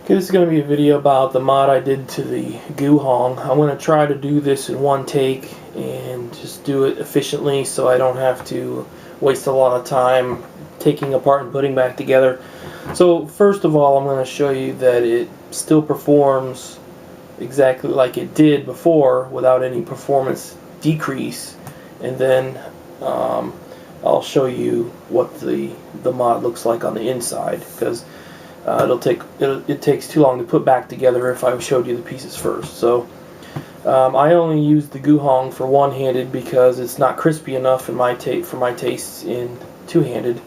Okay, this is going to be a video about the mod I did to the Guhong. I'm going to try to do this in one take and just do it efficiently so I don't have to waste a lot of time taking apart and putting back together. So first of all, I'm going to show you that it still performs exactly like it did before without any performance decrease, and then I'll show you what the mod looks like on the inside, because it takes too long to put back together if I showed you the pieces first. So I only use the Guhong for one-handed because it's not crispy enough for my tastes in two-handed.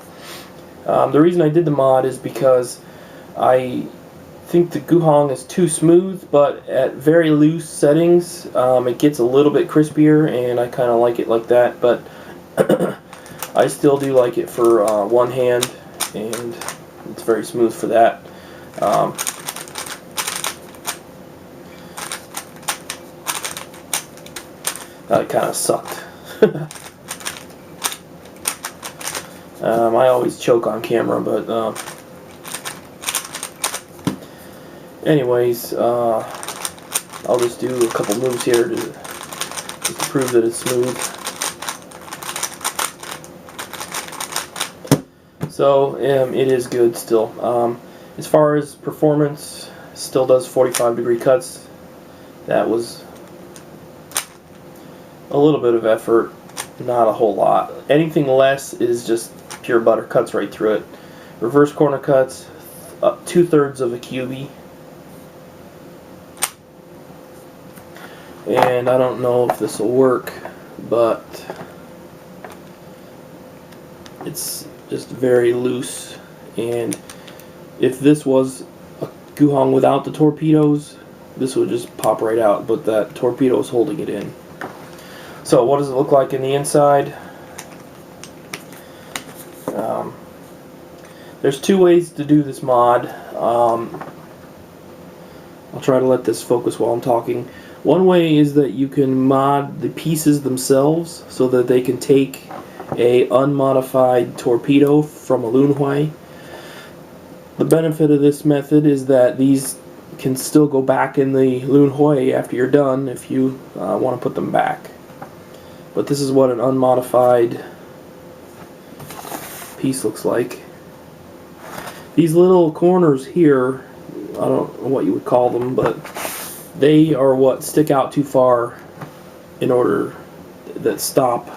The reason I did the mod is because I think the Guhong is too smooth, but at very loose settings it gets a little bit crispier, and I kind of like it like that. But I still do like it for one hand, and it's very smooth for that. That kind of sucked. I always choke on camera, but anyways, I'll just do a couple moves here just to prove that it's smooth. So it is good still. As far as performance, still does 45-degree cuts. That was a little bit of effort, not a whole lot. Anything less is just pure butter, cuts right through it. Reverse corner cuts, up 2/3 of a cubie. And I don't know if this will work, but it's just very loose. And if this was a Guhong without the torpedoes, this would just pop right out, but that torpedo is holding it in. So what does it look like in the inside? There's two ways to do this mod. I'll try to let this focus while I'm talking. One way is that you can mod the pieces themselves so that they can take a unmodified torpedo from a LunHui. The benefit of this method is that these can still go back in the LunHui after you're done if you want to put them back. But this is what an unmodified piece looks like. These little corners here, I don't know what you would call them, but they are what stick out too far in order that stop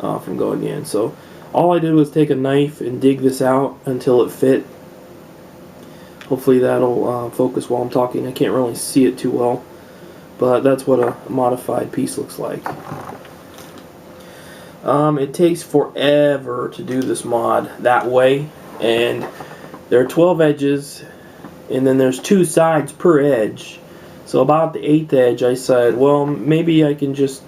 from going in. So all I did was take a knife and dig this out until it fit. Hopefully that'll focus while I'm talking. I can't really see it too well, but that's what a modified piece looks like. It takes forever to do this mod that way, and there are 12 edges, and then there's 2 sides per edge. So about the 8th edge I said, well, maybe I can just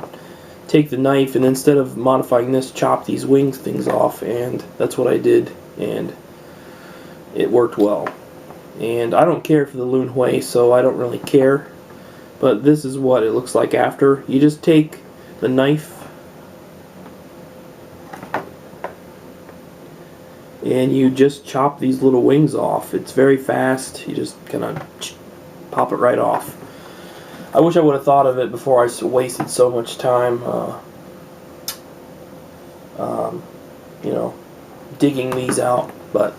take the knife and instead of modifying this, chop these wings things off, and that's what I did, and it worked well. And I don't care for the LunHui, so I don't really care, but this is what it looks like after. You just take the knife and you just chop these little wings off. It's very fast. You just kind of pop it right off. I wish I would have thought of it before I wasted so much time you know, digging these out. But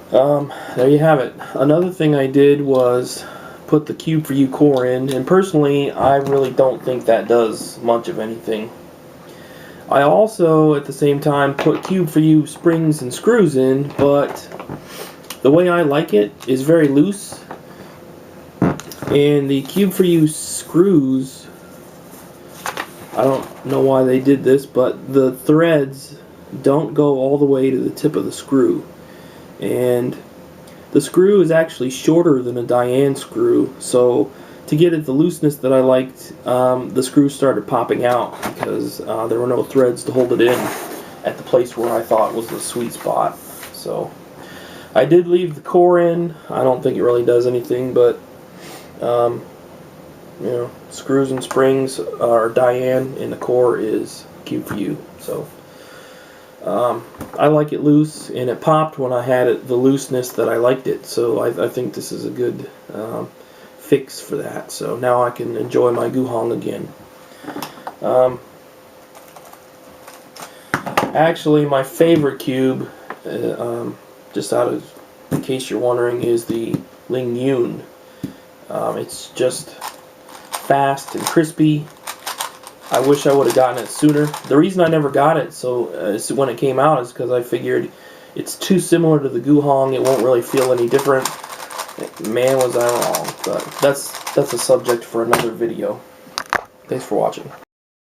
there you have it. Another thing I did was put the Cube for You core in, and personally I really don't think that does much of anything. I also at the same time put Cube for You springs and screws in, but the way I like it is very loose, and the Cube for You screws, I don't know why they did this, but the threads don't go all the way to the tip of the screw, and the screw is actually shorter than a Diane screw, so to get at the looseness that I liked, the screws started popping out because there were no threads to hold it in at the place where I thought was the sweet spot. So I did leave the core in. I don't think it really does anything, but you know, screws and springs are Diane, and the core is Cube for You. So I like it loose, and it popped when I had it the looseness that I liked it. So I think this is a good fix for that. So now I can enjoy my Guhong again. Actually, my favorite cube, just out of in case you're wondering, is the LunHui. It's just fast and crispy. I wish I would have gotten it sooner. The reason I never got it when it came out is because I figured it's too similar to the Guhong. It won't really feel any different. Man, was I wrong. But that's a subject for another video. Thanks for watching.